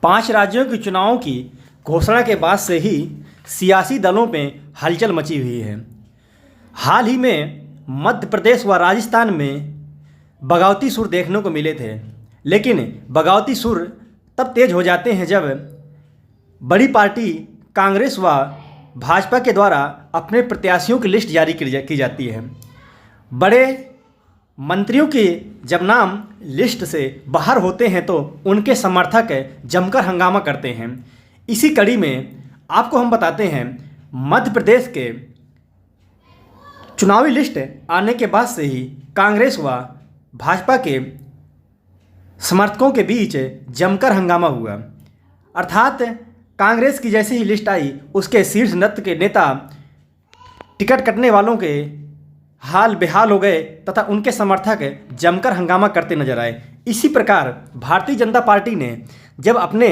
5 राज्यों के चुनावों की घोषणा के बाद से ही सियासी दलों में हलचल मची हुई है। हाल ही में मध्य प्रदेश व राजस्थान में बगावती सुर देखने को मिले थे, लेकिन बगावती सुर तब तेज हो जाते हैं जब बड़ी पार्टी कांग्रेस व भाजपा के द्वारा अपने प्रत्याशियों की लिस्ट जारी की जाती है। बड़े मंत्रियों के जब नाम लिस्ट से बाहर होते हैं तो उनके समर्थक जमकर हंगामा करते हैं। इसी कड़ी में आपको हम बताते हैं, मध्य प्रदेश के चुनावी लिस्ट आने के बाद से ही कांग्रेस व भाजपा के समर्थकों के बीच जमकर हंगामा हुआ। अर्थात कांग्रेस की जैसे ही लिस्ट आई, उसके शीर्ष नेतृत्व के नेता टिकट कटने वालों के हाल बेहाल हो गए तथा उनके समर्थक जमकर हंगामा करते नजर आए। इसी प्रकार भारतीय जनता पार्टी ने जब अपने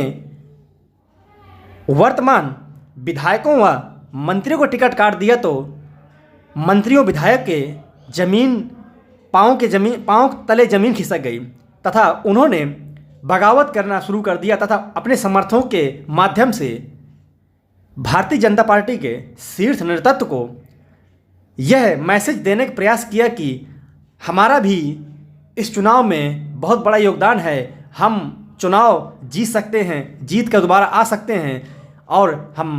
वर्तमान विधायकों व मंत्रियों को टिकट काट दिया तो मंत्रियों विधायक के पाँव तले जमीन खिसक गई तथा उन्होंने बगावत करना शुरू कर दिया तथा अपने समर्थकों के माध्यम से भारतीय जनता पार्टी के शीर्ष नेतृत्व को यह मैसेज देने का प्रयास किया कि हमारा भी इस चुनाव में बहुत बड़ा योगदान है, हम चुनाव जीत सकते हैं, जीत कर दोबारा आ सकते हैं और हम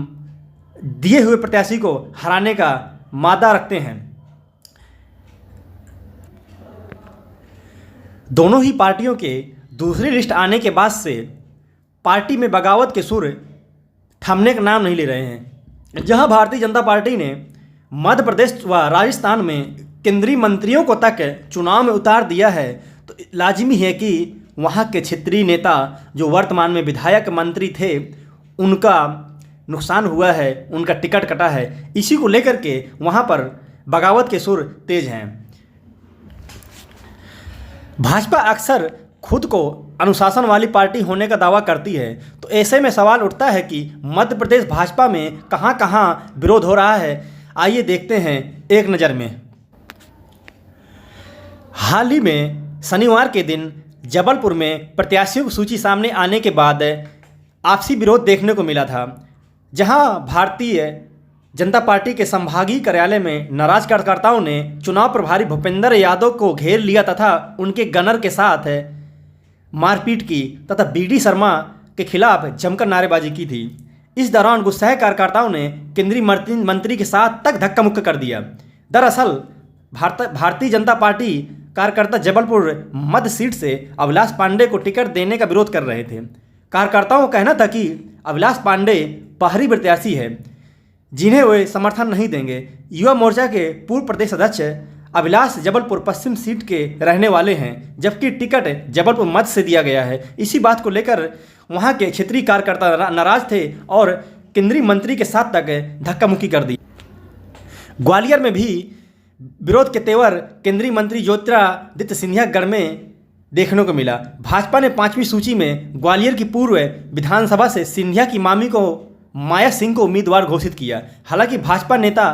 दिए हुए प्रत्याशी को हराने का मादा रखते हैं। दोनों ही पार्टियों के दूसरी लिस्ट आने के बाद से पार्टी में बगावत के सुर थमने का नाम नहीं ले रहे हैं। जहां भारतीय जनता पार्टी ने मध्य प्रदेश व राजस्थान में केंद्रीय मंत्रियों को तक चुनाव में उतार दिया है, तो लाजिमी है कि वहां के क्षेत्रीय नेता जो वर्तमान में विधायक मंत्री थे, उनका नुकसान हुआ है, उनका टिकट कटा है। इसी को लेकर के वहां पर बगावत के सुर तेज हैं। भाजपा अक्सर खुद को अनुशासन वाली पार्टी होने का दावा करती है, तो ऐसे में सवाल उठता है कि मध्य प्रदेश भाजपा में कहां कहां विरोध हो रहा है। आइए देखते हैं एक नज़र में। हाल ही में शनिवार के दिन जबलपुर में प्रत्याशियों की सूची सामने आने के बाद आपसी विरोध देखने को मिला था, जहां भारतीय जनता पार्टी के संभागीय कार्यालय में नाराज कार्यकर्ताओं ने चुनाव प्रभारी भूपेंद्र यादव को घेर लिया तथा उनके गनर के साथ मारपीट की तथा बीडी शर्मा के खिलाफ जमकर नारेबाजी की थी। इस दौरान गुस्साए कार्यकर्ताओं ने केंद्रीय मंत्री के साथ तक धक्का मुक्का कर दिया। दरअसल भारतीय जनता पार्टी कार्यकर्ता जबलपुर मध्य सीट से अभिलाष पांडे को टिकट देने का विरोध कर रहे थे। कार्यकर्ताओं का कहना था कि अभिलाष पांडे बाहरी प्रत्याशी है, जिन्हें वे समर्थन नहीं देंगे। युवा मोर्चा के पूर्व प्रदेश अध्यक्ष अभिलाष जबलपुर पश्चिम सीट के रहने वाले हैं, जबकि टिकट जबलपुर मध्य से दिया गया है। इसी बात को लेकर वहां के क्षेत्रीय कार्यकर्ता नाराज थे और केंद्रीय मंत्री के साथ तक धक्का मुक्की कर दी। ग्वालियर में भी विरोध के तेवर केंद्रीय मंत्री ज्योतिरादित्य सिंधिया गढ़ में देखने को मिला। भाजपा ने 5वीं सूची में ग्वालियर की पूर्व विधानसभा से सिंधिया की मामी को माया सिंह को उम्मीदवार घोषित किया। हालांकि भाजपा नेता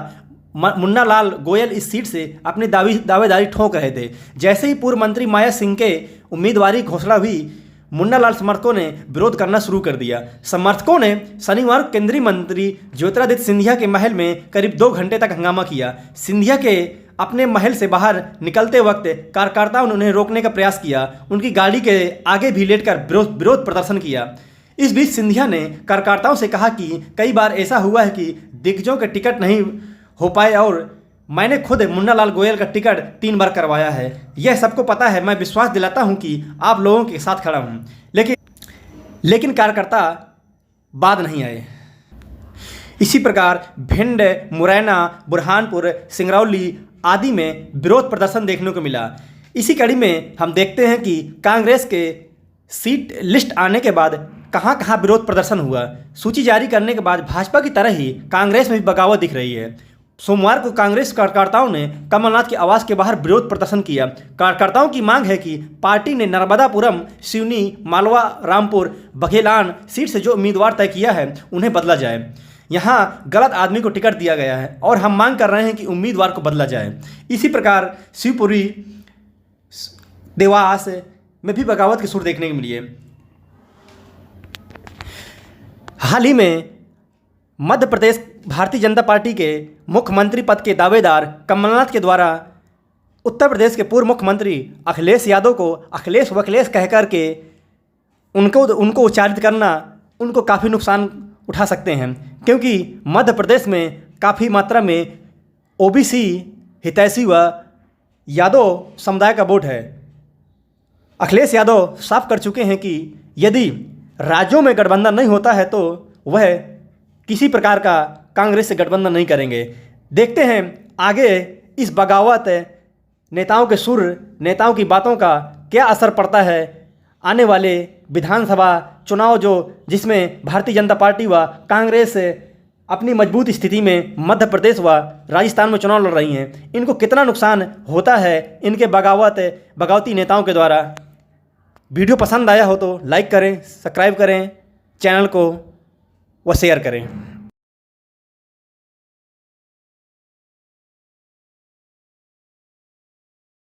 मुन्ना लाल गोयल इस सीट से अपनी दावेदारी ठोक रहे थे। जैसे ही पूर्व मंत्री माया सिंह के उम्मीदवारी घोषणा हुई, मुन्ना लाल समर्थकों ने विरोध करना शुरू कर दिया। समर्थकों ने शनिवार केंद्रीय मंत्री ज्योतिरादित्य सिंधिया के महल में करीब 2 घंटे तक हंगामा किया। सिंधिया के अपने महल से बाहर निकलते वक्त कार्यकर्ताओं ने उन्हें रोकने का प्रयास किया। उनकी गाड़ी के आगे भी लेटकर विरोध प्रदर्शन किया। इस बीच सिंधिया ने कार्यकर्ताओं से कहा कि कई बार ऐसा हुआ है कि दिग्गजों के टिकट नहीं हो पाए और मैंने खुद मुन्ना लाल गोयल का टिकट 3 बार करवाया है। यह सबको पता है। मैं विश्वास दिलाता हूं कि आप लोगों के साथ खड़ा हूं। लेकिन कार्यकर्ता बाद नहीं आए। इसी प्रकार भिंड, मुरैना, बुरहानपुर, सिंगरौली आदि में विरोध प्रदर्शन देखने को मिला। इसी कड़ी में हम देखते हैं कि कांग्रेस के सीट लिस्ट आने के बाद कहां कहां विरोध प्रदर्शन हुआ। सूची जारी करने के बाद भाजपा की तरह ही कांग्रेस में भी बगावत दिख रही है। सोमवार को कांग्रेस कार्यकर्ताओं ने कमलनाथ के आवास के बाहर विरोध प्रदर्शन किया। कार्यकर्ताओं की मांग है कि पार्टी ने नर्मदापुरम, सिवनी, मालवा, रामपुर, बघेलान सीट से जो उम्मीदवार तय किया है उन्हें बदला जाए। यहां गलत आदमी को टिकट दिया गया है और हम मांग कर रहे हैं कि उम्मीदवार को बदला जाए। इसी प्रकार शिवपुरी, देवास में भी बगावत की सुर देखने को मिली है। हाल ही में मध्य प्रदेश भारतीय जनता पार्टी के मुख्यमंत्री पद के दावेदार कमलनाथ के द्वारा उत्तर प्रदेश के पूर्व मुख्यमंत्री अखिलेश यादव को अखिलेश वखिलेश कह कर के उनको उच्चारित करना उनको काफ़ी नुकसान उठा सकते हैं, क्योंकि मध्य प्रदेश में काफ़ी मात्रा में ओबीसी, हितैषी व यादव समुदाय का वोट है। अखिलेश यादव साफ कर चुके हैं कि यदि राज्यों में गठबंधन नहीं होता है तो वह किसी प्रकार का कांग्रेस से गठबंधन नहीं करेंगे। देखते हैं आगे इस बगावत नेताओं के सुर, नेताओं की बातों का क्या असर पड़ता है आने वाले विधानसभा चुनाव जिसमें भारतीय जनता पार्टी व कांग्रेस अपनी मजबूत स्थिति में मध्य प्रदेश व राजस्थान में चुनाव लड़ रही हैं। इनको कितना नुकसान होता है इनके बगावती नेताओं के द्वारा। वीडियो पसंद आया हो तो लाइक करें, सब्सक्राइब करें चैनल को व शेयर करें।